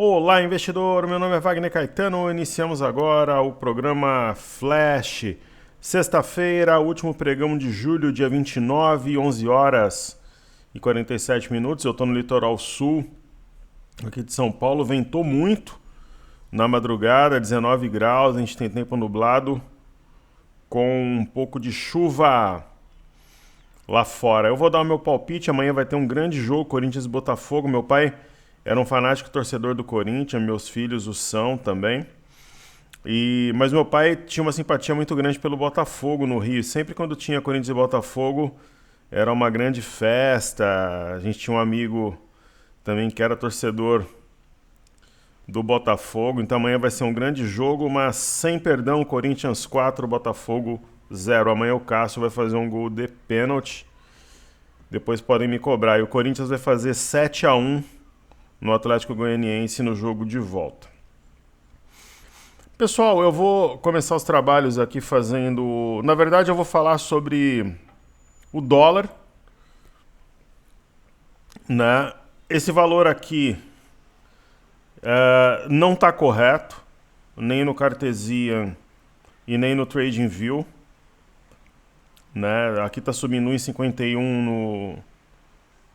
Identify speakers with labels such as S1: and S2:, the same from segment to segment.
S1: Olá, investidor. Meu nome é Wagner Caetano. Iniciamos agora o programa Flash. Sexta-feira, último pregão de julho, dia 29, 11 horas e 47 minutos. Eu estou no litoral sul, aqui de São Paulo. Ventou muito na madrugada, 19 graus. A gente tem tempo nublado com um pouco de chuva lá fora. Eu vou dar o meu palpite. Amanhã vai ter um grande jogo, Corinthians e Botafogo. Meu pai era um fanático torcedor do Corinthians, meus filhos o são também. Mas meu pai tinha uma simpatia muito grande pelo Botafogo no Rio. Sempre quando tinha Corinthians e Botafogo, era uma grande festa. A gente tinha um amigo também que era torcedor do Botafogo. Então amanhã vai ser um grande jogo, mas sem perdão, Corinthians 4, Botafogo 0. Amanhã o Cássio vai fazer um gol de pênalti. Depois podem me cobrar. E o Corinthians vai fazer 7-1 no Atlético Goianiense no jogo de volta. Pessoal, eu vou começar os trabalhos aqui fazendo... Na verdade, eu vou falar sobre o dólar, né? Esse valor aqui não está correto, nem no Cartesian e nem no TradingView, né? Aqui está subindo 1,51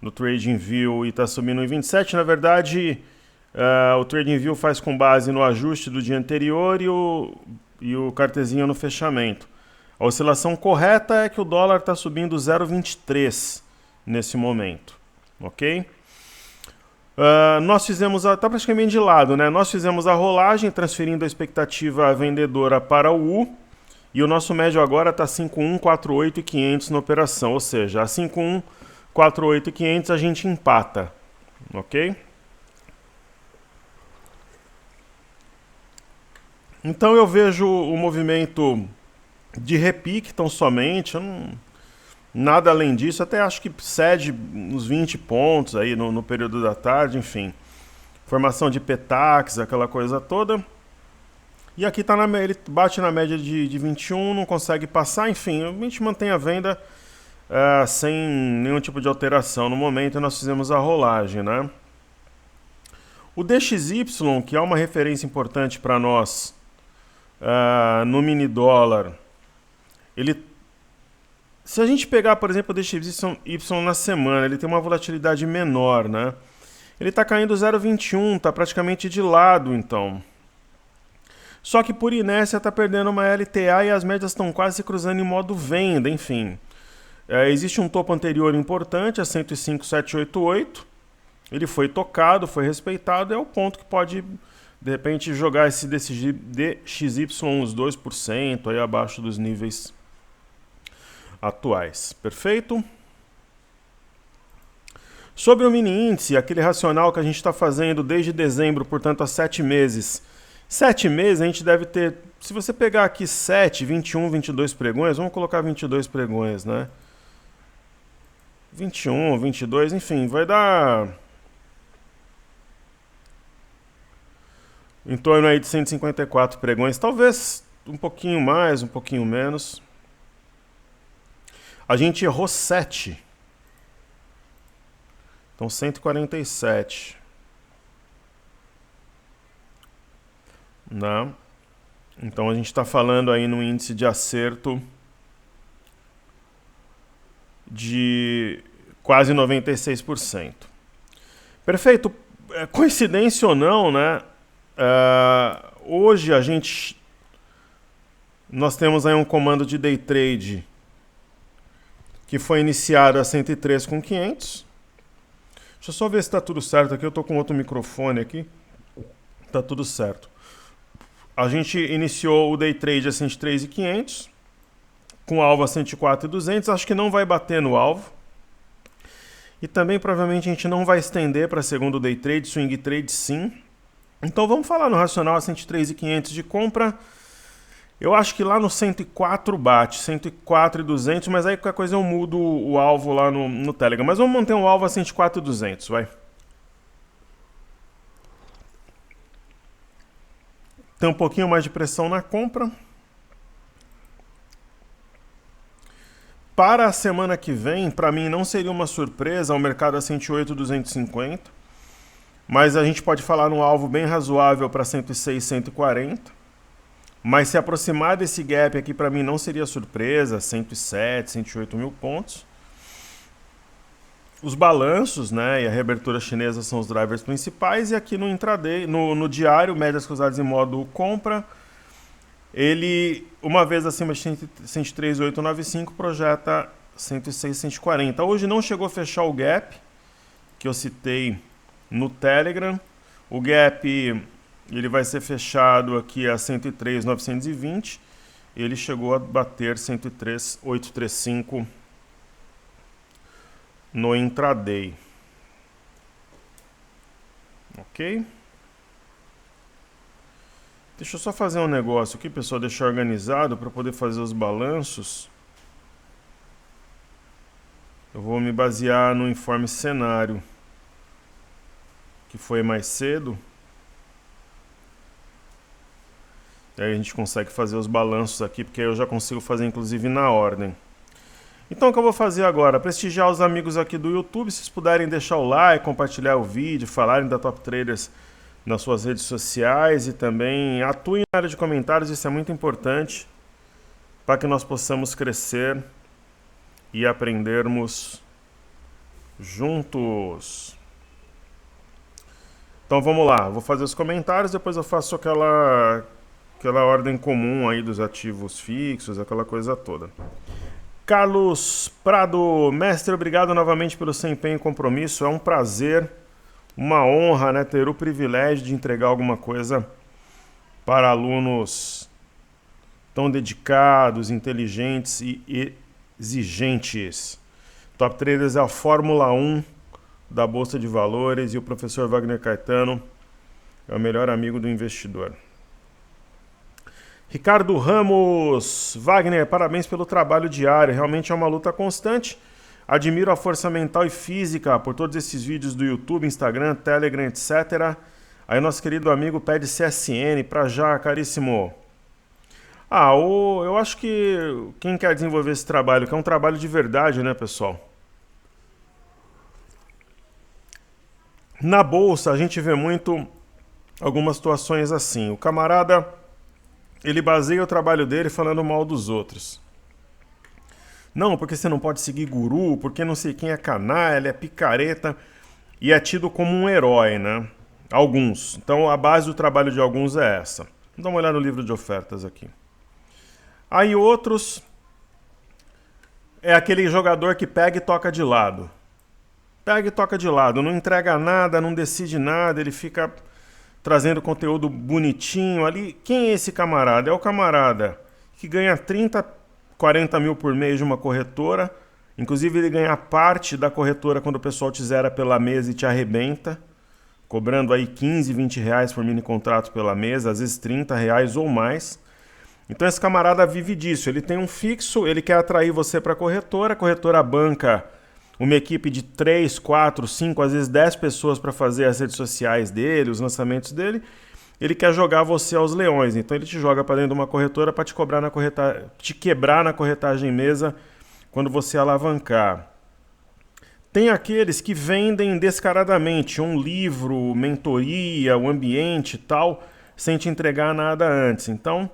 S1: no TradingView e está subindo 1,27. Na verdade, o TradingView faz com base no ajuste do dia anterior e o Cartesian no fechamento. A oscilação correta é que o dólar está subindo 0,23 nesse momento, ok? Nós fizemos, está praticamente de lado, né? Nós fizemos a rolagem transferindo a expectativa vendedora para o U e o nosso médio agora está 5,148,500 na operação, ou seja, a 5,148,500 a gente empata, ok? Então eu vejo o movimento de repique tão somente, nada além disso, até acho que cede uns 20 pontos aí no período da tarde, enfim. Formação de PETAX, aquela coisa toda. E aqui tá ele bate na média de 21, não consegue passar, enfim, a gente mantém a venda sem nenhum tipo de alteração. No momento nós fizemos a rolagem, né? O DXY, que é uma referência importante para nós no mini dólar, se a gente pegar, por exemplo, o DXY na semana, ele tem uma volatilidade menor, né? Ele está caindo 0,21, está praticamente de lado, então. Só que por inércia está perdendo uma LTA e as médias estão quase se cruzando em modo venda, enfim. Existe um topo anterior importante, a 105,788. Ele foi tocado, foi respeitado, é o ponto que pode, de repente, jogar esse DXY uns 2%, aí abaixo dos níveis atuais. Perfeito? Sobre o mini índice, aquele racional que a gente está fazendo desde dezembro, portanto, há 7 meses. 7 meses a gente deve ter, se você pegar aqui 7, 21, 22 pregões, vamos colocar 22 pregões, né? 21, 22, enfim, vai dar em torno aí de 154 pregões, talvez um pouquinho mais, um pouquinho menos. A gente errou 7. Então 147. Né? Então a gente está falando aí no índice de acerto de quase 96%. Perfeito. Coincidência ou não, né? Hoje nós temos aí um comando de day trade que foi iniciado a 103,500. Deixa eu só ver se está tudo certo aqui. Eu estou com outro microfone aqui. Está tudo certo. A gente iniciou o day trade a 103,500, com alvo a 104,200. Acho que não vai bater no alvo. E também provavelmente a gente não vai estender para segundo day trade, swing trade sim. Então vamos falar no racional a 103,500 de compra. Eu acho que lá no 104 bate, 104,200, mas aí qualquer coisa eu mudo o alvo lá no Telegram. Mas vamos manter um alvo a 104,200, vai. Tem um pouquinho mais de pressão na compra. Para a semana que vem, para mim não seria uma surpresa o mercado a 108,250. Mas a gente pode falar num alvo bem razoável para 106, 140. Mas se aproximar desse gap aqui para mim não seria surpresa, 107, 108 mil pontos. Os balanços, né, e a reabertura chinesa são os drivers principais. E aqui no intraday, no diário, médias cruzadas em modo compra, ele, uma vez acima de 103,895, projeta 106, 140. Hoje não chegou a fechar o gap, que eu citei no Telegram. O gap ele vai ser fechado aqui a 103,920. Ele chegou a bater 103,835 no intraday. Ok? Deixa eu só fazer um negócio aqui, pessoal, deixar organizado para poder fazer os balanços. Eu vou me basear no informe cenário, que foi mais cedo. E aí a gente consegue fazer os balanços aqui, porque eu já consigo fazer inclusive na ordem. Então o que eu vou fazer agora? Prestigiar os amigos aqui do YouTube, se vocês puderem deixar o like, compartilhar o vídeo, falarem da Top Traders nas suas redes sociais e também atuem na área de comentários, isso é muito importante para que nós possamos crescer e aprendermos juntos. Então vamos lá, vou fazer os comentários, depois eu faço aquela ordem comum aí dos ativos fixos, aquela coisa toda. Carlos Prado, mestre, obrigado novamente pelo seu empenho e compromisso. É um prazer, uma honra, né, ter o privilégio de entregar alguma coisa para alunos tão dedicados, inteligentes e exigentes. Top Traders é a Fórmula 1 da Bolsa de Valores e o professor Wagner Caetano é o melhor amigo do investidor. Ricardo Ramos, Wagner, parabéns pelo trabalho diário, realmente é uma luta constante. Admiro a força mental e física por todos esses vídeos do YouTube, Instagram, Telegram, etc. Aí nosso querido amigo pede CSN para já, caríssimo. Eu acho que quem quer desenvolver esse trabalho, que é um trabalho de verdade, né, pessoal? Na bolsa a gente vê muito algumas situações assim. O camarada, ele baseia o trabalho dele falando mal dos outros. Não, porque você não pode seguir guru, porque não sei quem é canalha, é picareta, e é tido como um herói, né? Alguns. Então a base do trabalho de alguns é essa. Vamos dar uma olhada no livro de ofertas aqui. Aí outros é aquele jogador que pega e toca de lado. Pega e toca de lado, não entrega nada, não decide nada, ele fica trazendo conteúdo bonitinho ali. Quem é esse camarada? É o camarada que ganha 30, 40 mil por mês de uma corretora. Inclusive ele ganha parte da corretora quando o pessoal te zera pela mesa e te arrebenta, cobrando aí 15, 20 reais por mini contrato pela mesa, às vezes 30 reais ou mais. Então esse camarada vive disso, ele tem um fixo, ele quer atrair você para a corretora banca uma equipe de 3, 4, 5, às vezes 10 pessoas para fazer as redes sociais dele, os lançamentos dele. Ele quer jogar você aos leões, então ele te joga para dentro de uma corretora para te quebrar na corretagem mesa quando você alavancar. Tem aqueles que vendem descaradamente um livro, mentoria, o ambiente e tal, sem te entregar nada antes. Então,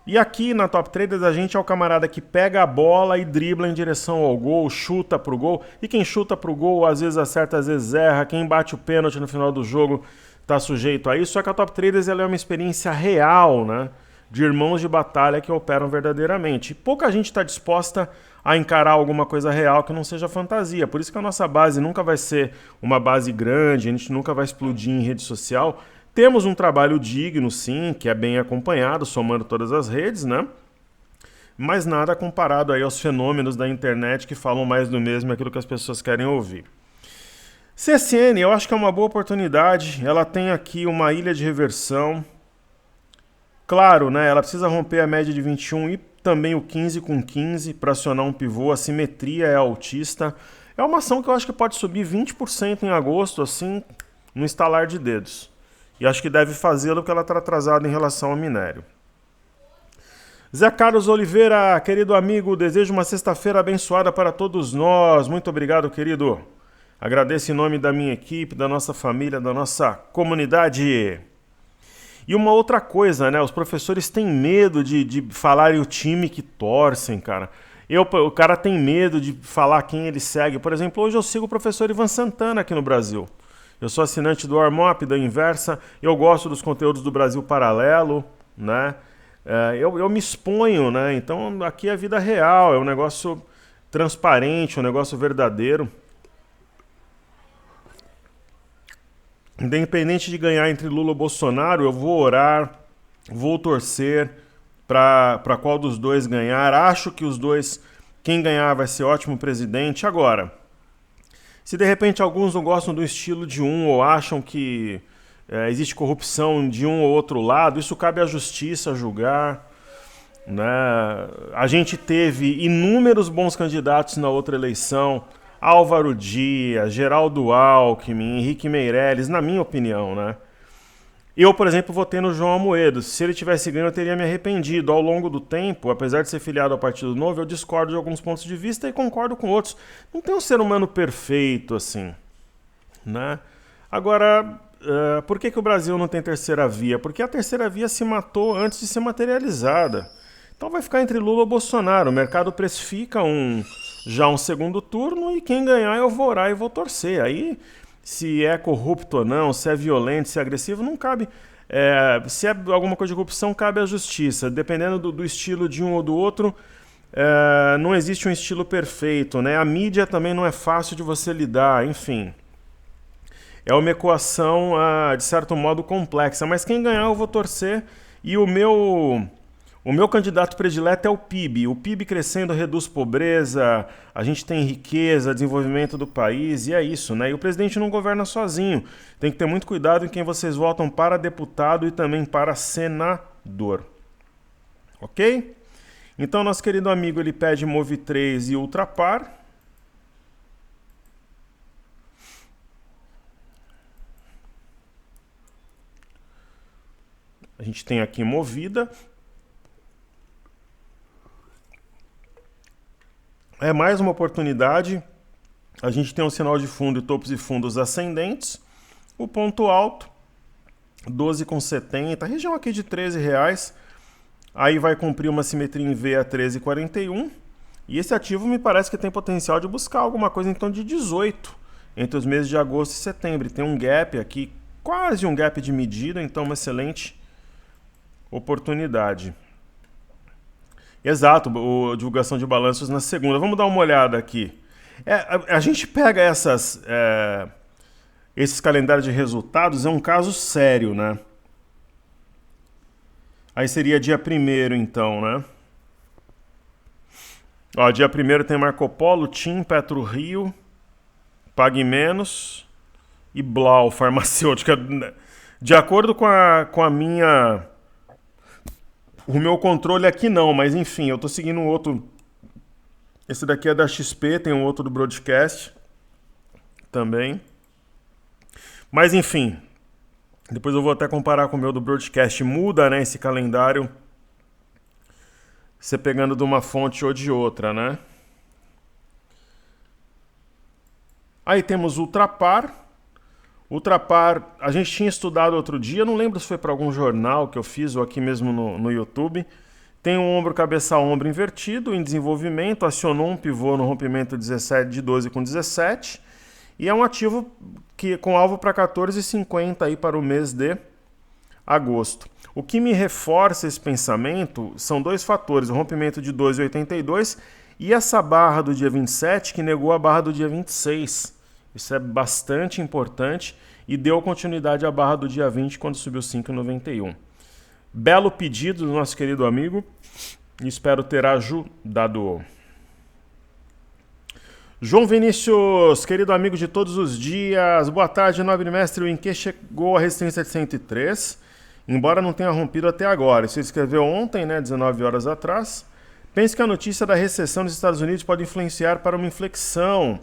S1: e aqui na Top Traders a gente é o camarada que pega a bola e dribla em direção ao gol, chuta pro gol. E quem chuta pro gol às vezes acerta, às vezes erra. Quem bate o pênalti no final do jogo está sujeito a isso. Só que a Top Traders ela é uma experiência real, né, de irmãos de batalha que operam verdadeiramente. E pouca gente está disposta a encarar alguma coisa real que não seja fantasia. Por isso que a nossa base nunca vai ser uma base grande, a gente nunca vai explodir em rede social. Temos um trabalho digno, sim, que é bem acompanhado, somando todas as redes, né? Mas nada comparado aí aos fenômenos da internet que falam mais do mesmo, aquilo que as pessoas querem ouvir. CSN, eu acho que é uma boa oportunidade. Ela tem aqui uma ilha de reversão. Claro, né? Ela precisa romper a média de 21 e também o 15 com 15 para acionar um pivô. A simetria é altista. É uma ação que eu acho que pode subir 20% em agosto, assim, no estalar de dedos. E acho que deve fazê-lo porque ela está atrasada em relação ao minério. Zé Carlos Oliveira, querido amigo, desejo uma sexta-feira abençoada para todos nós. Muito obrigado, querido. Agradeço em nome da minha equipe, da nossa família, da nossa comunidade. E uma outra coisa, né? Os professores têm medo de falarem o time que torcem, cara. O cara tem medo de falar quem ele segue. Por exemplo, hoje eu sigo o professor Ivan Santana aqui no Brasil. Eu sou assinante do Armop, da Inversa. Eu gosto dos conteúdos do Brasil Paralelo, né? Eu me exponho, né? Então aqui é a vida real, é um negócio transparente, um negócio verdadeiro. Independente de ganhar entre Lula ou Bolsonaro, eu vou orar, vou torcer para qual dos dois ganhar. Acho que os dois, quem ganhar vai ser ótimo presidente. Agora, se de repente alguns não gostam do estilo de um ou acham que existe corrupção de um ou outro lado, isso cabe à justiça julgar, né? A gente teve inúmeros bons candidatos na outra eleição. Álvaro Dias, Geraldo Alckmin, Henrique Meirelles, na minha opinião, né? Eu, por exemplo, votei no João Amoedo. Se ele tivesse ganho, eu teria me arrependido. Ao longo do tempo, apesar de ser filiado ao Partido Novo, eu discordo de alguns pontos de vista e concordo com outros. Não tem um ser humano perfeito, assim, né? Agora, por que o Brasil não tem terceira via? Porque a terceira via se matou antes de ser materializada. Então vai ficar entre Lula ou Bolsonaro. O mercado precifica já um segundo turno e quem ganhar eu vou orar e vou torcer. Aí, se é corrupto ou não, se é violento, se é agressivo, não cabe. Se é alguma coisa de corrupção, cabe à justiça. Dependendo do estilo de um ou do outro, não existe um estilo perfeito, né? A mídia também não é fácil de você lidar, enfim. É uma equação, de certo modo, complexa. Mas quem ganhar eu vou torcer e o meu candidato predileto é o PIB. O PIB crescendo reduz pobreza, a gente tem riqueza, desenvolvimento do país, e é isso, né? E o presidente não governa sozinho. Tem que ter muito cuidado em quem vocês votam para deputado e também para senador. Ok? Então, nosso querido amigo, ele pede Move 3 e Ultrapar. A gente tem aqui Movida. É mais uma oportunidade. A gente tem um sinal de fundo e topos e fundos ascendentes. O ponto alto, 12,70. Região aqui de R$13. Aí vai cumprir uma simetria em V a 13,41. E esse ativo me parece que tem potencial de buscar alguma coisa em torno de 18 entre os meses de agosto e setembro. Tem um gap aqui, quase um gap de medida, então uma excelente oportunidade. Exato, a divulgação de balanços na segunda. Vamos dar uma olhada aqui. A gente pega esses calendários de resultados, é um caso sério, né? Aí seria dia 1º, então, né? Ó, dia 1º tem Marco Polo, TIM, PetroRio, Pague Menos e Blau, farmacêutica. De acordo com a minha... O meu controle aqui não, mas enfim, eu tô seguindo um outro. Esse daqui é da XP, tem um outro do Broadcast também. Mas enfim, depois eu vou até comparar com o meu do Broadcast. Muda, né, esse calendário, você pegando de uma fonte ou de outra, né? Aí temos Ultrapar. Ultrapar, a gente tinha estudado outro dia, não lembro se foi para algum jornal que eu fiz ou aqui mesmo no YouTube. Tem um ombro, cabeça, ombro invertido em desenvolvimento, acionou um pivô no rompimento de 12 com 17 e é um ativo com alvo para 14,50 aí para o mês de agosto. O que me reforça esse pensamento são dois fatores, o rompimento de 12,82 e essa barra do dia 27 que negou a barra do dia 26. Isso é bastante importante e deu continuidade à barra do dia 20 quando subiu 5,91. Belo pedido do nosso querido amigo e espero ter ajudado. João Vinícius, querido amigo de todos os dias, boa tarde, nobre mestre. O Inque chegou à resistência de 103, embora não tenha rompido até agora. Isso escreveu ontem, né, 19 horas atrás. Penso que a notícia da recessão dos Estados Unidos pode influenciar para uma inflexão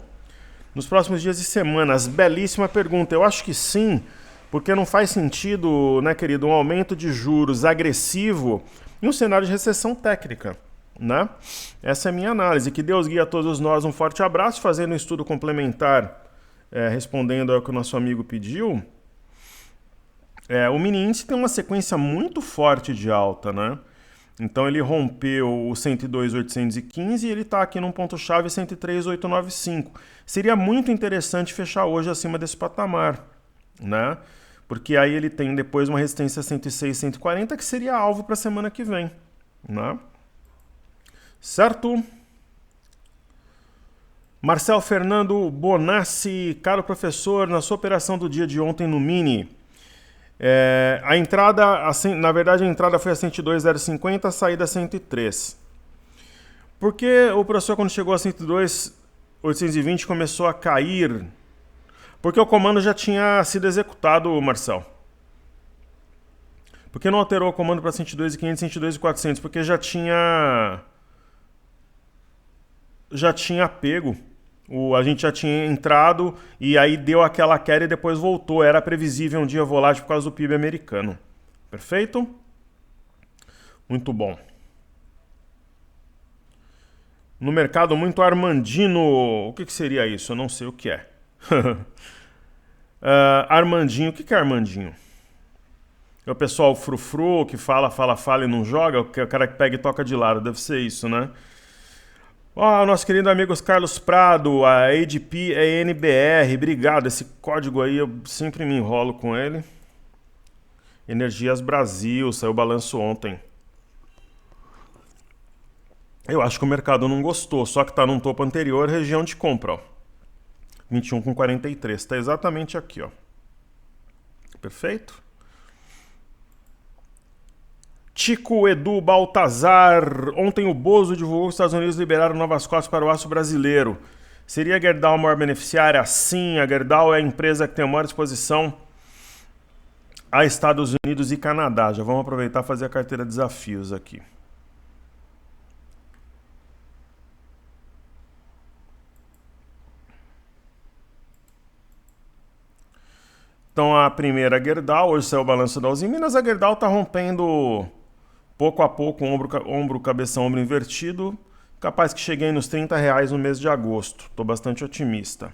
S1: nos próximos dias e semanas. Belíssima pergunta. Eu acho que sim, porque não faz sentido, né, querido, um aumento de juros agressivo em um cenário de recessão técnica, né? Essa é a minha análise. Que Deus guie a todos nós. Um forte abraço, fazendo um estudo complementar respondendo ao que o nosso amigo pediu, o mini índice tem uma sequência muito forte de alta, né? Então ele rompeu o 102.815 e ele está aqui num ponto-chave 103.895. Seria muito interessante fechar hoje acima desse patamar, né? Porque aí ele tem depois uma resistência 106.140 que seria alvo para a semana que vem, né? Certo? Marcel Fernando Bonassi, caro professor, na sua operação do dia de ontem no Mini, a entrada, na verdade a entrada foi a 102.050, a saída a 103. Por que o professor quando chegou a 102.820 começou a cair? Porque o comando já tinha sido executado, Marcel. Por que não alterou o comando para 102.500 e 102.400? Porque já tinha pego. A gente já tinha entrado e aí deu aquela queda e depois voltou. Era previsível um dia volátil por causa do PIB americano. Perfeito? Muito bom. No mercado muito Armandino. O que seria isso? Eu não sei o que é. Armandinho. O que é Armandinho? É o pessoal frufru que fala e não joga? O cara que pega e toca de lado. Deve ser isso, né? Nosso querido amigo Carlos Prado, a ADP é NBR, obrigado. Esse código aí eu sempre me enrolo com ele. Energias Brasil, saiu o balanço ontem. Eu acho que o mercado não gostou, só que está num topo anterior, região de compra, ó. 21,43, está exatamente aqui, ó. Perfeito? Tico Edu Baltazar. Ontem o Bozo divulgou que os Estados Unidos liberaram novas cotas para o aço brasileiro. Seria a Gerdau a maior beneficiária? Sim, a Gerdau é a empresa que tem a maior exposição a Estados Unidos e Canadá. Já vamos aproveitar e fazer a carteira de desafios aqui. Então a primeira a Gerdau, hoje saiu o balanço da Uzi Minas, a Gerdau está rompendo pouco a pouco, ombro, cabeção, ombro invertido. Capaz que cheguei nos R$30 no mês de agosto. Estou bastante otimista.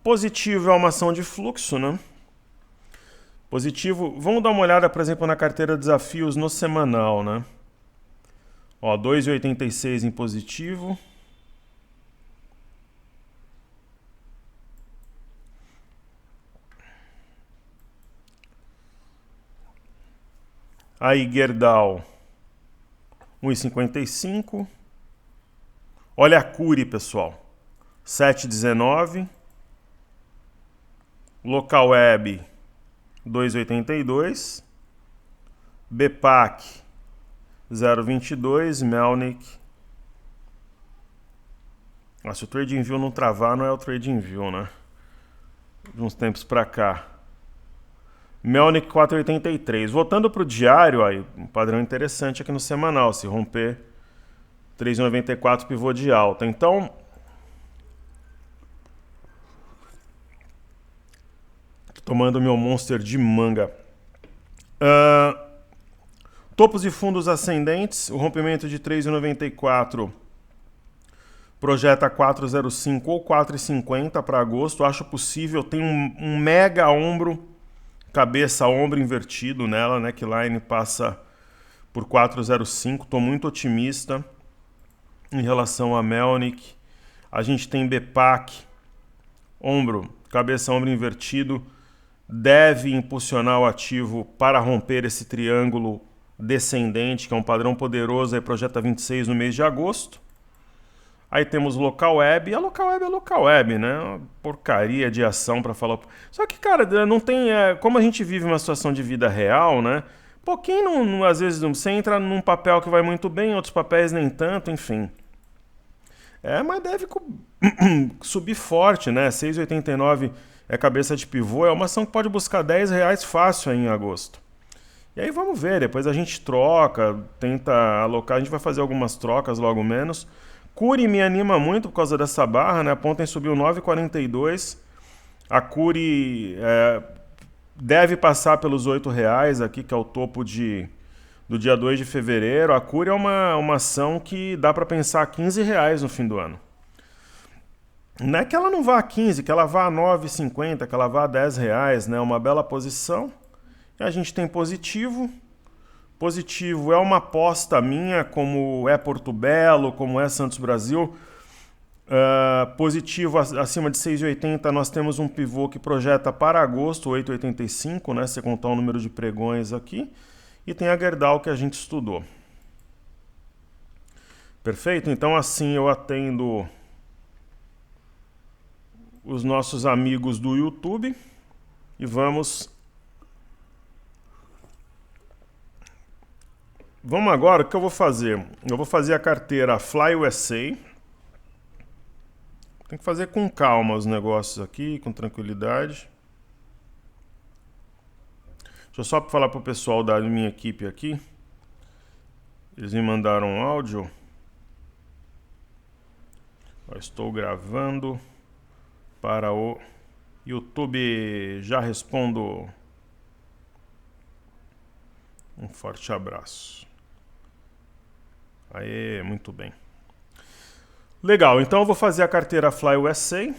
S1: Positivo é uma ação de fluxo, né? Positivo. Vamos dar uma olhada, por exemplo, na carteira de desafios no semanal, né? 2,86 em positivo. Aí, Gerdau, 1,55. Olha a Cury, pessoal, 7,19. Local Web, 2,82. BPAC, 0,22. Melnick. Se o TradingView não travar, não é o TradingView, né? De uns tempos pra cá. Melnick 4,83. Voltando para o diário, aí, um padrão interessante aqui no semanal. Se romper 3,94 pivô de alta. Então, tô tomando meu Monster de manga. Topos e fundos ascendentes. O rompimento de 3,94 projeta 4,05 ou 4,50 para agosto. Acho possível. Tem um mega ombro, cabeça, ombro invertido nela, né? Neckline passa por 4,05. Estou muito otimista em relação a Melnick. A gente tem BPAC, ombro, cabeça, ombro invertido. Deve impulsionar o ativo para romper esse triângulo descendente, que é um padrão poderoso, aí projeta 26 no mês de agosto. Aí temos Local Web, e a Local Web é Local Web, né? Uma porcaria de ação para falar. Só que, cara, não tem. Como a gente vive uma situação de vida real, né? Pouquinho, às vezes, você entra num papel que vai muito bem, outros papéis nem tanto, enfim. Mas deve subir forte, né? 6,89 é cabeça de pivô, é uma ação que pode buscar R$10 fácil aí em agosto. E aí vamos ver, depois a gente troca, tenta alocar, a gente vai fazer algumas trocas logo menos. Cury me anima muito por causa dessa barra, né? Ontem subiu 9,42. A Cury deve passar pelos R$8 aqui, que é o topo do dia 2 de fevereiro. A Cury é uma ação que dá para pensar R$15 no fim do ano. Não é que ela não vá a 15, que ela vá a 9,50, que ela vá a R$ 10, né? Uma bela posição. E a gente tem positivo. Positivo é uma aposta minha, como é Porto Belo, como é Santos Brasil. Positivo acima de 6,80, nós temos um pivô que projeta para agosto 8,85, né? Se contar o número de pregões aqui. E tem a Gerdau que a gente estudou. Perfeito? Então assim eu atendo os nossos amigos do YouTube e vamos agora, o que eu vou fazer? Eu vou fazer a carteira Fly USA. Tem que fazer com calma os negócios aqui, com tranquilidade. Deixa eu só falar pro pessoal da minha equipe aqui. Eles me mandaram um áudio. Eu estou gravando para o YouTube. Já respondo. Um forte abraço. Aê, muito bem. Legal, então eu vou fazer a carteira Fly USA.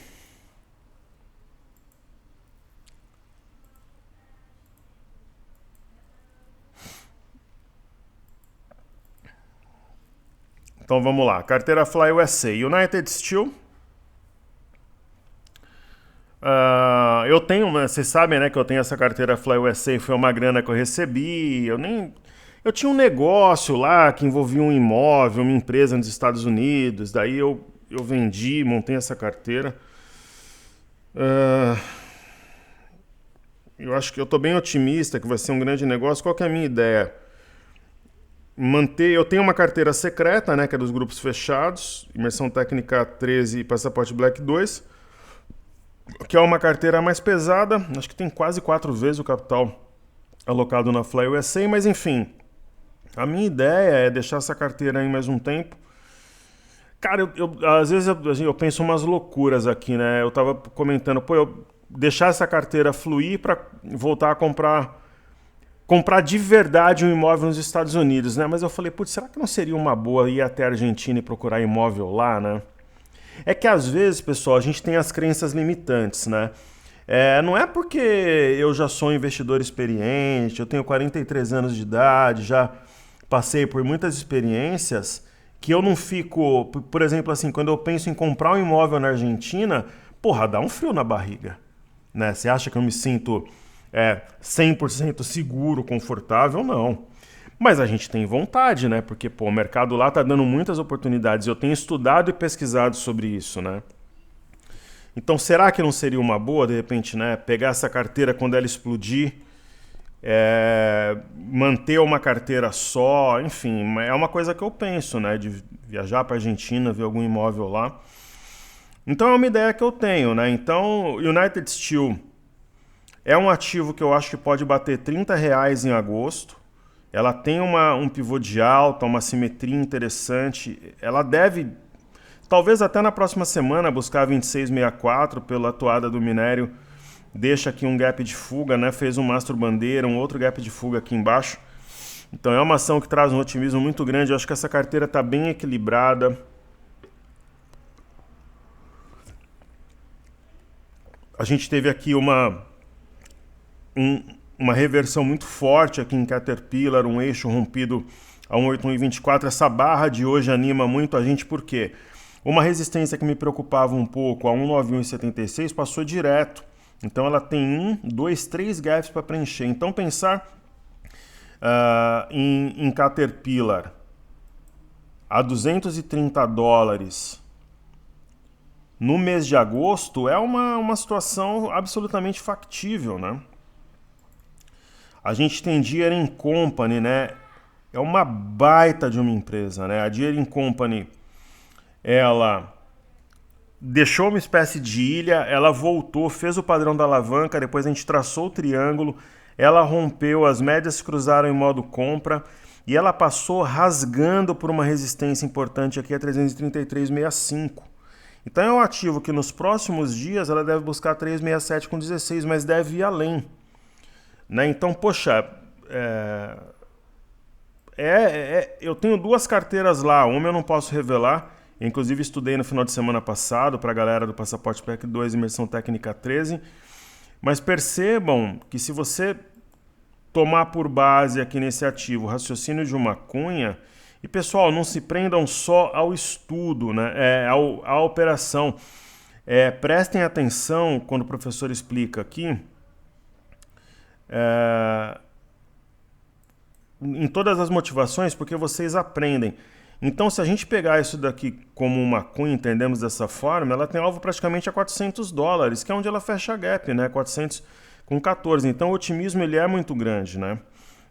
S1: Então vamos lá, carteira Fly USA, United Steel. Eu tenho, vocês sabem, né, que eu tenho essa carteira Fly USA, foi uma grana que eu recebi. Eu tinha um negócio lá que envolvia um imóvel, uma empresa nos Estados Unidos. Daí eu vendi, montei essa carteira. Eu acho que eu estou bem otimista que vai ser um grande negócio. Qual que é a minha ideia? Eu tenho uma carteira secreta, né, que é dos grupos fechados, Imersão Técnica 13 e Passaporte Black 2, que é uma carteira mais pesada, acho que tem quase 4 vezes o capital alocado na Fly USA, mas enfim, a minha ideia é deixar essa carteira aí mais um tempo. Cara, às vezes eu penso umas loucuras aqui, né? Eu tava comentando, eu deixar essa carteira fluir para voltar a comprar de verdade um imóvel nos Estados Unidos, né? Mas eu falei, putz, será que não seria uma boa ir até a Argentina e procurar imóvel lá, né? É que às vezes, pessoal, a gente tem as crenças limitantes, né? Não é porque eu já sou um investidor experiente, eu tenho 43 anos de idade, já passei por muitas experiências, que eu não fico, por exemplo, assim, quando eu penso em comprar um imóvel na Argentina, porra, dá um frio na barriga, né? Você acha que eu me sinto 100% seguro, confortável? Não. Mas a gente tem vontade, né? Porque o mercado lá tá dando muitas oportunidades. Eu tenho estudado e pesquisado sobre isso, né? Então, será que não seria uma boa, de repente, né, pegar essa carteira quando ela explodir, manter uma carteira só, enfim, é uma coisa que eu penso, né, de viajar para a Argentina, ver algum imóvel lá. Então, é uma ideia que eu tenho, né? Então, United Steel é um ativo que eu acho que pode bater R$30 em agosto. Ela tem um pivô de alta, uma simetria interessante. Ela deve, talvez até na próxima semana, buscar 26,64 pela atuada do minério. Deixa aqui um gap de fuga, né? Fez um mastro bandeira, um outro gap de fuga aqui embaixo. Então é uma ação que traz um otimismo muito grande. Eu acho que essa carteira está bem equilibrada. A gente teve aqui uma reversão muito forte aqui em Caterpillar, um eixo rompido a 18124. Essa barra de hoje anima muito a gente, porque uma resistência que me preocupava um pouco, a 191,76, passou direto. Então ela tem 3 gaps para preencher. Então pensar em Caterpillar a $230 no mês de agosto é uma situação absolutamente factível, né? A gente tem Deere & Company, né? É uma baita de uma empresa, né? A Deere & Company, ela deixou uma espécie de ilha, ela voltou, fez o padrão da alavanca, depois a gente traçou o triângulo, ela rompeu, as médias se cruzaram em modo compra e ela passou rasgando por uma resistência importante aqui a 333,65. Então é um ativo que nos próximos dias ela deve buscar 367,16, mas deve ir além. Né? Então, poxa, eu tenho 2 carteiras lá, uma eu não posso revelar Inclusive estudei no final de semana passado para a galera do Passaporte PEC 2, Imersão Técnica 13. Mas percebam que se você tomar por base aqui nesse ativo o raciocínio de uma cunha, e pessoal, não se prendam só ao estudo, né? À operação. Prestem atenção quando o professor explica aqui, em todas as motivações, porque vocês aprendem. Então, se a gente pegar isso daqui como uma cunha, entendemos dessa forma, ela tem alvo praticamente a $400, que é onde ela fecha a gap, né? 400 com 14. Então, o otimismo ele é muito grande, né?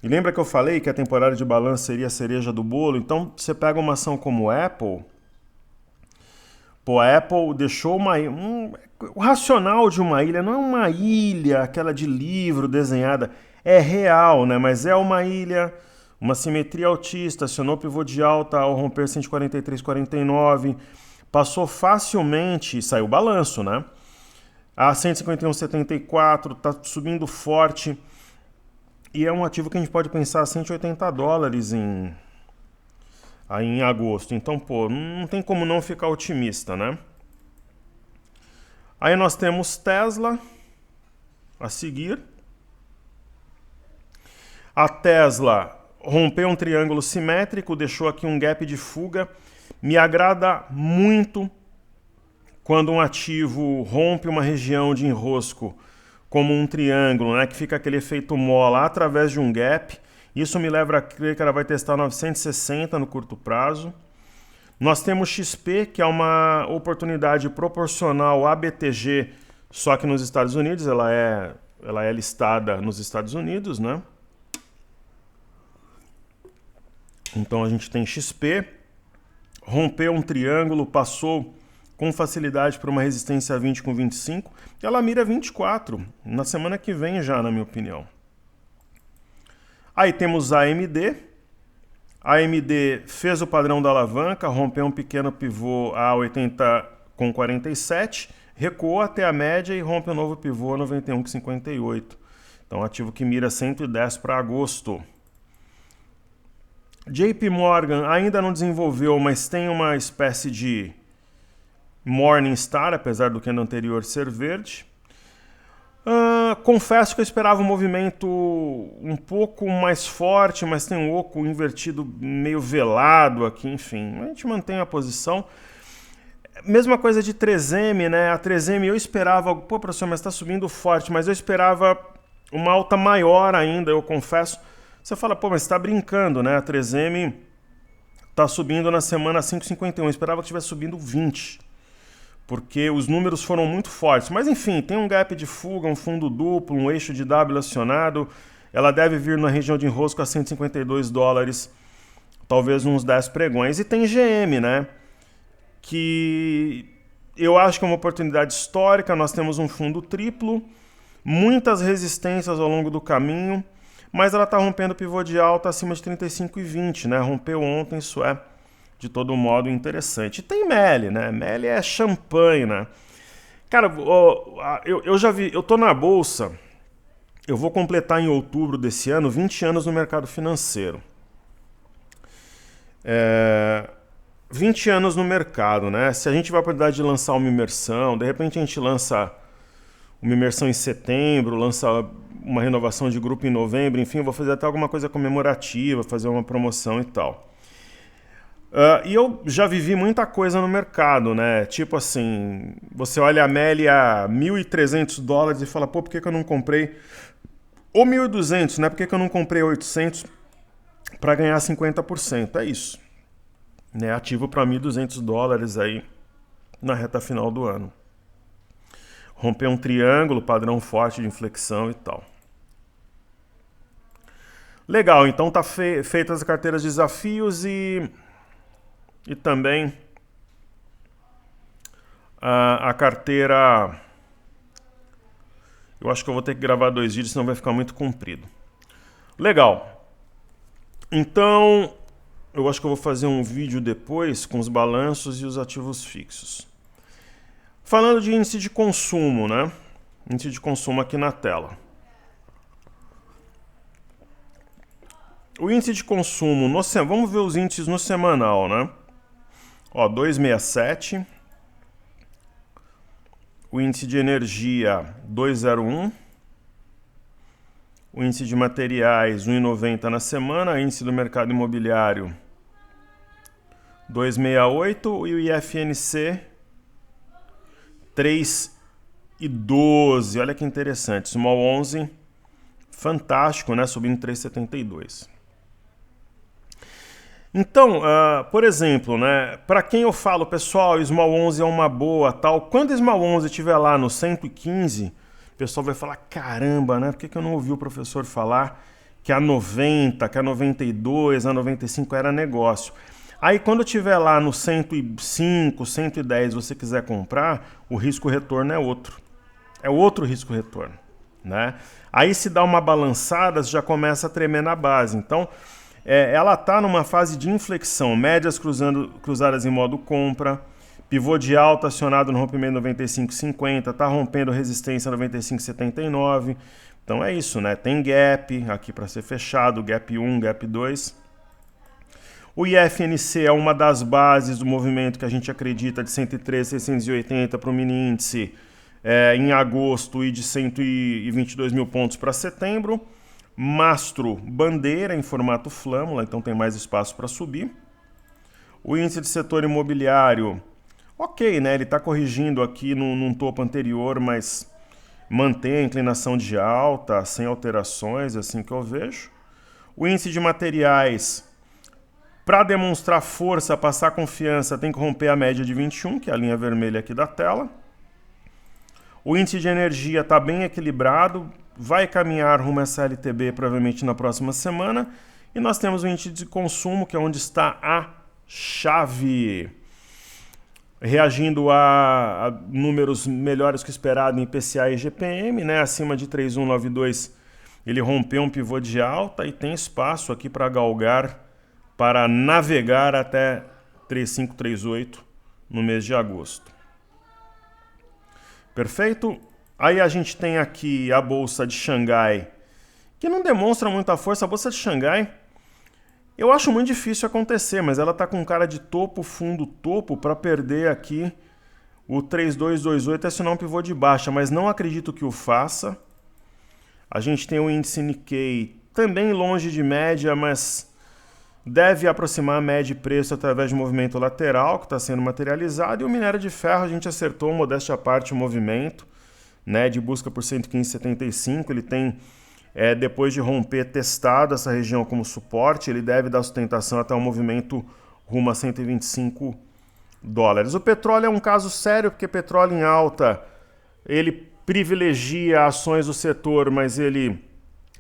S1: E lembra que eu falei que a temporada de balanço seria a cereja do bolo? Então, você pega uma ação como Apple. Pô, a Apple deixou o racional de uma ilha não é uma ilha, aquela de livro desenhada. É real, né? Mas é uma ilha, uma simetria altista, acionou pivô de alta ao romper 143,49, passou facilmente, saiu o balanço, né? A 151,74, tá subindo forte. E é um ativo que a gente pode pensar $180 em agosto. Então, pô, não tem como não ficar otimista, né? Aí nós temos Tesla a seguir. A Tesla rompeu um triângulo simétrico, deixou aqui um gap de fuga. Me agrada muito quando um ativo rompe uma região de enrosco como um triângulo, né, que fica aquele efeito mola através de um gap. Isso me leva a crer que ela vai testar 960 no curto prazo. Nós temos XP, que é uma oportunidade proporcional à BTG, só que nos Estados Unidos, ela é listada nos Estados Unidos, né? Então a gente tem XP, rompeu um triângulo, passou com facilidade para uma resistência a 20 com 25, ela mira 24, na semana que vem já, na minha opinião. Aí temos a AMD. A AMD fez o padrão da alavanca, rompeu um pequeno pivô a 80 com 47, recuou até a média e rompe um novo pivô a 91 com 58. Então ativo que mira 110 para agosto. JP Morgan ainda não desenvolveu, mas tem uma espécie de Morningstar, apesar do candle anterior ser verde. Confesso que eu esperava um movimento um pouco mais forte, mas tem um oco invertido meio velado aqui, enfim. A gente mantém a posição. Mesma coisa de 3M, né? A 3M eu esperava, pô, professor, mas está subindo forte, mas eu esperava uma alta maior ainda, eu confesso. Você fala, pô, mas você está brincando, né? A 3M está subindo na semana 5,51, eu esperava que estivesse subindo 20. Porque os números foram muito fortes. Mas enfim, tem um gap de fuga, um fundo duplo, um eixo de W acionado. Ela deve vir na região de enrosco a $152, talvez uns 10 pregões. E tem GM, né? Que eu acho que é uma oportunidade histórica. Nós temos um fundo triplo, muitas resistências ao longo do caminho, mas ela está rompendo pivô de alta acima de 35,20, né? Rompeu ontem, isso é de todo modo interessante. E tem Meli, né? Meli é champanhe, né? Cara, eu já vi, eu tô na bolsa, eu vou completar em outubro desse ano 20 anos no mercado financeiro. 20 anos no mercado, né? Se a gente vai a oportunidade de lançar uma imersão, de repente a gente lança uma imersão em setembro, lança uma renovação de grupo em novembro, enfim, eu vou fazer até alguma coisa comemorativa, fazer uma promoção e tal. E eu já vivi muita coisa no mercado, né? Tipo assim, você olha a Meli a $1.300 e fala, pô, por que eu não comprei? Ou 1.200, né? Por que eu não comprei 800 para ganhar 50%? É isso. Né? Ativo para $1.200 aí na reta final do ano. Romper um triângulo, padrão forte de inflexão e tal. Legal, então tá feitas as carteiras de desafios e também a carteira. Eu acho que eu vou ter que gravar 2 vídeos, senão vai ficar muito comprido. Legal. Então, eu acho que eu vou fazer um vídeo depois com os balanços e os ativos fixos. Falando de índice de consumo, né? Índice de consumo aqui na tela. O índice de consumo, vamos ver os índices no semanal, né? Ó, 2,67. O índice de energia, 2,01. O índice de materiais, 1,90 na semana. O índice do mercado imobiliário, 2,68. E o IFNC, 3,12. Olha que interessante. Small 11, fantástico, né? Subindo 3,72. Então, por exemplo, né, para quem eu falo, pessoal, Small 11 é uma boa, tal. Quando o Small 11 estiver lá no 115, o pessoal vai falar, caramba, né? Por que eu não ouvi o professor falar que a 90, que a 92, a 95 era negócio? Aí quando estiver lá no 105, 110, você quiser comprar, o risco-retorno é outro. É outro risco-retorno, né? Aí se dá uma balançada, já começa a tremer na base. Então, ela está numa fase de inflexão, médias cruzadas em modo compra, pivô de alta acionado no rompimento 95,50, está rompendo resistência 95,79. Então é isso, né? Tem gap aqui para ser fechado, gap 1, gap 2. O IFNC é uma das bases do movimento que a gente acredita de 103,680 para o mini índice em agosto e de 122 mil pontos para setembro. Mastro bandeira em formato flâmula, então tem mais espaço para subir. O índice de setor imobiliário, ok, né? Ele está corrigindo aqui num topo anterior, mas mantém a inclinação de alta, sem alterações, assim que eu vejo. O índice de materiais, para demonstrar força, passar confiança, tem que romper a média de 21, que é a linha vermelha aqui da tela. O índice de energia está bem equilibrado, vai caminhar rumo a SLTB provavelmente na próxima semana. E nós temos o índice de consumo, que é onde está a chave. Reagindo a números melhores que o esperado em IPCA e GPM, né? Acima de 3,192, ele rompeu um pivô de alta e tem espaço aqui para galgar, para navegar até 3,538 no mês de agosto. Perfeito? Aí a gente tem aqui a Bolsa de Xangai, que não demonstra muita força. A Bolsa de Xangai, eu acho muito difícil acontecer, mas ela está com cara de topo, fundo, topo, para perder aqui o 3228 e assinar um pivô de baixa, mas não acredito que o faça. A gente tem o índice Nikkei, também longe de média, mas deve aproximar a média de preço através de movimento lateral, que está sendo materializado. E o minério de ferro, a gente acertou, modéstia à parte, o movimento, né, de busca por 115,75. Ele tem, depois de romper, testado essa região como suporte. Ele deve dar sustentação até um movimento rumo a 125 dólares. O petróleo é um caso sério, porque petróleo em alta, ele privilegia ações do setor, mas ele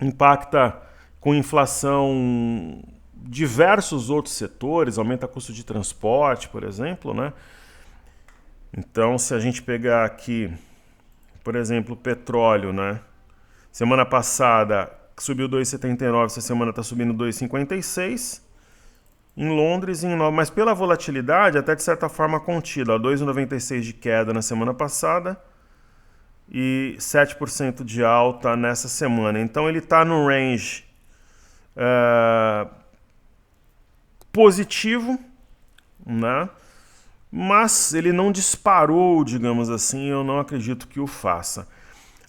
S1: impacta com inflação diversos outros setores, aumenta custo de transporte, por exemplo, né? Então, se a gente pegar aqui, por exemplo, o petróleo, né? Semana passada subiu 2,79, essa semana está subindo 2,56. Em Londres, mas pela volatilidade, até de certa forma contida, 2,96 de queda na semana passada e 7% de alta nessa semana. Então ele está no range positivo, né? Mas ele não disparou, digamos assim, eu não acredito que o faça.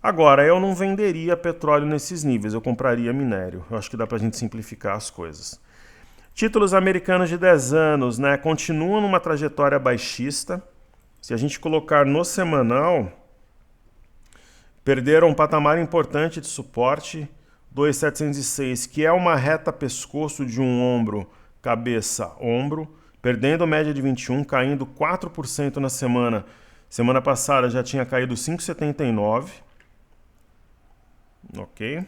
S1: Agora, eu não venderia petróleo nesses níveis, eu compraria minério. Eu acho que dá pra gente simplificar as coisas. Títulos americanos de 10 anos, né, continuam numa trajetória baixista. Se a gente colocar no semanal, perderam um patamar importante de suporte, 2,706, que é uma reta pescoço de um ombro, cabeça, ombro, perdendo média de 21, caindo 4% na semana. Semana passada já tinha caído 5,79. Ok.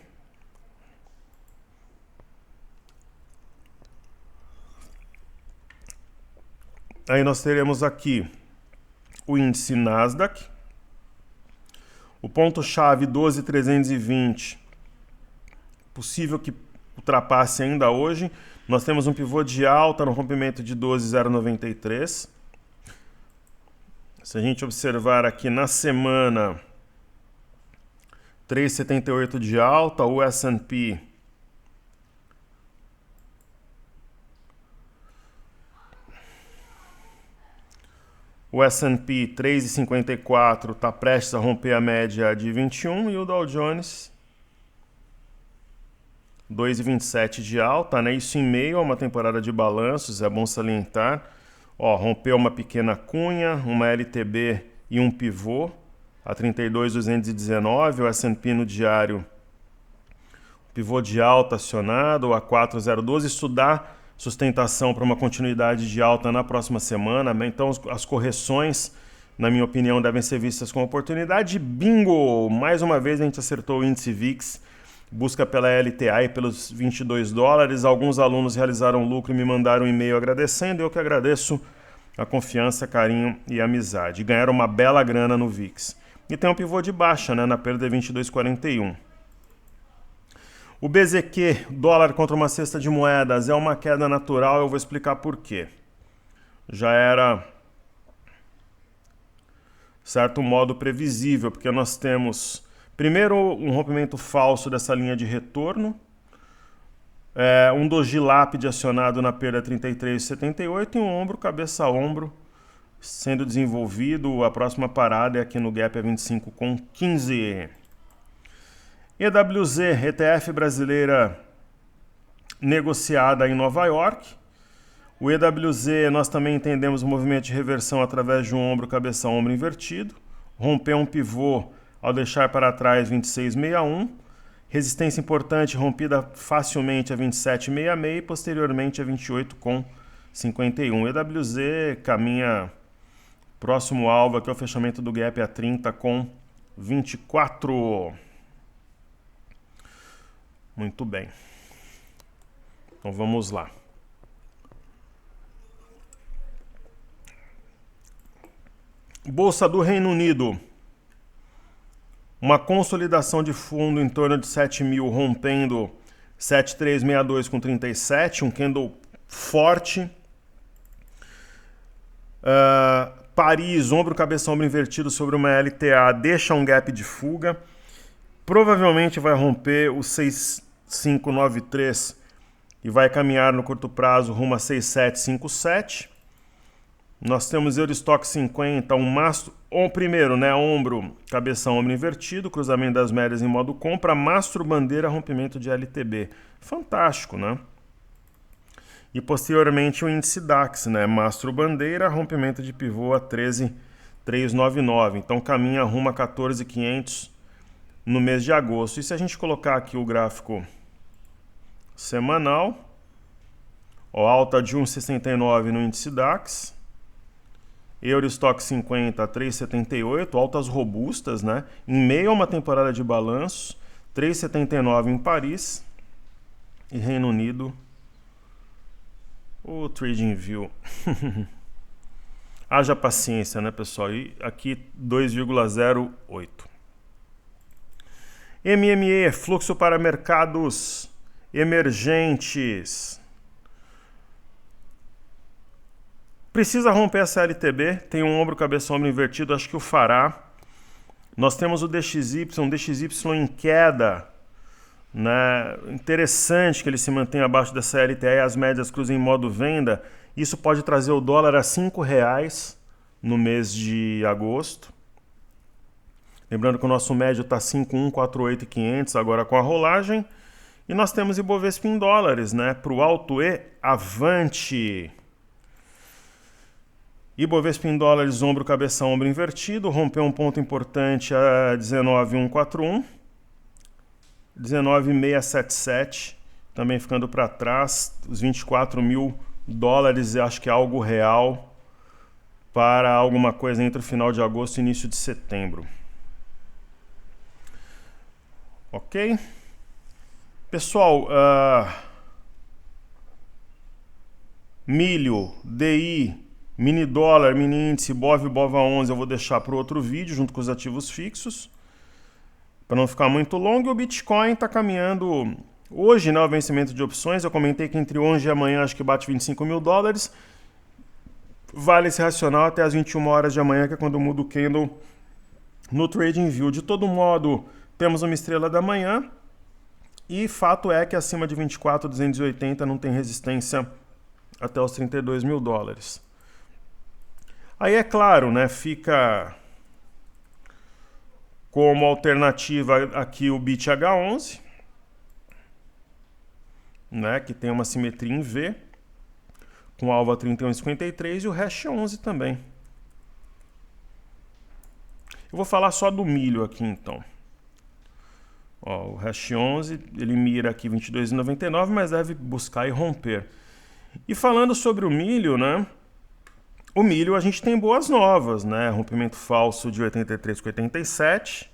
S1: Aí nós teremos aqui o índice Nasdaq, o ponto-chave 12.320, possível que ultrapasse ainda hoje. Nós temos um pivô de alta no rompimento de 12.093. Se a gente observar aqui na semana, 3,78 de alta, o S&P O S&P 3,54 está prestes a romper a média de 21 e o Dow Jones 2,27 de alta, né? Isso em meio a uma temporada de balanços, é bom salientar. Ó, rompeu uma pequena cunha, uma LTB e um pivô a 32.219, o S&P no diário pivô de alta acionado, a 4,012, isso dá sustentação para uma continuidade de alta na próxima semana, né? Então as correções, na minha opinião, devem ser vistas como oportunidade. Bingo! Mais uma vez a gente acertou o índice VIX, busca pela LTA e pelos 22 dólares. Alguns alunos realizaram lucro e me mandaram um e-mail agradecendo, eu que agradeço a confiança, carinho e amizade. Ganharam uma bela grana no VIX. E tem um pivô de baixa, né, na perda de 22,41. O BZQ, dólar contra uma cesta de moedas, é uma queda natural, eu vou explicar por quê. Já era, certo modo, previsível, porque nós temos, primeiro, um rompimento falso dessa linha de retorno, um doji lápide acionado na perda 33,78 e um ombro, cabeça a ombro, sendo desenvolvido. A próxima parada é aqui no gap a 25,15. EWZ, ETF brasileira negociada em Nova York. O EWZ, nós também entendemos o movimento de reversão através de um ombro, cabeça, ombro invertido. Rompeu um pivô ao deixar para trás 26,61. Resistência importante rompida facilmente a 27,66 e posteriormente a 28,51. EWZ caminha próximo alvo aqui ao fechamento do gap a 30,24. Muito bem. Então vamos lá. Bolsa do Reino Unido. Uma consolidação de fundo em torno de 7 mil, rompendo 7362 com 37, um candle forte. Paris, ombro, cabeça, ombro invertido sobre uma LTA, deixa um gap de fuga. Provavelmente vai romper o 6593 e vai caminhar no curto prazo rumo a 6757. Nós temos Eurostock 50, um mastro, primeiro, né, ombro, cabeça, ombro invertido, cruzamento das médias em modo compra, mastro, bandeira, rompimento de LTB. Fantástico, né? E posteriormente o índice DAX, né, mastro, bandeira, rompimento de pivô a 13.399. Então caminha rumo a 14.500 no mês de agosto. E se a gente colocar aqui o gráfico semanal, ó, alta de 1,69 no índice DAX, Eurostock 50 a 3,78, altas robustas, né? Em meio a uma temporada de balanços, 3,79 em Paris e Reino Unido, o TradingView. Haja paciência, né, pessoal? E aqui 2,08. MME, fluxo para mercados emergentes. Precisa romper essa LTB, tem um ombro, cabeça, ombro invertido, acho que o fará. Nós temos o DXY em queda, né? Interessante que ele se mantenha abaixo dessa LTA e as médias cruzem em modo venda. Isso pode trazer o dólar a R$5 no mês de agosto. Lembrando que o nosso médio está 5.148.500 agora com a rolagem. E nós temos Ibovespa em dólares, né? Para o alto e avante. Ibovespa em dólares, ombro, cabeça, ombro invertido. Rompeu um ponto importante a 19.141. 19.677. Também ficando para trás. Os 24 mil dólares, acho que é algo real para alguma coisa entre o final de agosto e início de setembro. Ok? Pessoal, milho, DI, mini dólar, mini índice, BOV e BOVA11 eu vou deixar para o outro vídeo junto com os ativos fixos, para não ficar muito longo. E o Bitcoin está caminhando hoje, né, o vencimento de opções. Eu comentei que entre hoje e amanhã acho que bate 25 mil dólares. Vale esse racional até as 21 horas de amanhã, que é quando muda o candle no TradingView. De todo modo, temos uma estrela da manhã e fato é que acima de 24.280 não tem resistência até os 32 mil dólares. Aí é claro, né, fica como alternativa aqui o BIT-H11, né, que tem uma simetria em V, com alvo a 31,53 e o hash 11 também. Eu vou falar só do milho aqui então. Ó, o hash 11, ele mira aqui 22,99, mas deve buscar e romper. E falando sobre o milho, né? O milho a gente tem boas novas, né? Rompimento falso de 83,87.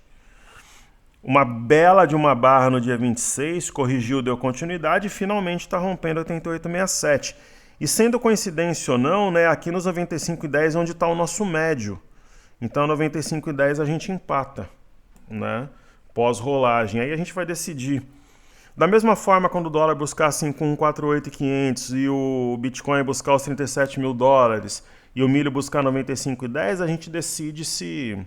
S1: Uma bela de uma barra no dia 26, corrigiu, deu continuidade e finalmente está rompendo 88,67. E sendo coincidência ou não, né? Aqui nos 95,10 é onde está o nosso médio. Então 95,10 a gente empata, né? Pós-rolagem. Aí a gente vai decidir. Da mesma forma, quando o dólar buscar assim com 48.500 e o Bitcoin buscar os 37 mil dólares e o milho buscar 95,10, a gente decide se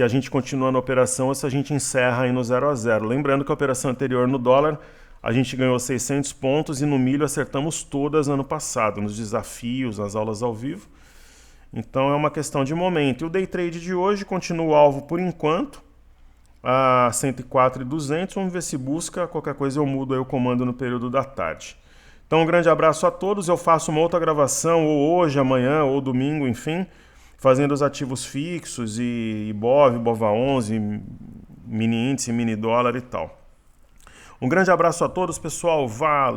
S1: a gente continua na operação ou se a gente encerra aí no 0 a 0. Lembrando que a operação anterior no dólar a gente ganhou 600 pontos e no milho acertamos todas no ano passado, nos desafios, nas aulas ao vivo. Então é uma questão de momento. E o day trade de hoje continua o alvo por enquanto a 104.200, vamos ver se busca, qualquer coisa eu mudo aí o comando no período da tarde. Então um grande abraço a todos, eu faço uma outra gravação, ou hoje, amanhã, ou domingo, enfim, fazendo os ativos fixos e IBOV, IBOVA11, mini índice, mini dólar e tal. Um grande abraço a todos, pessoal, valeu!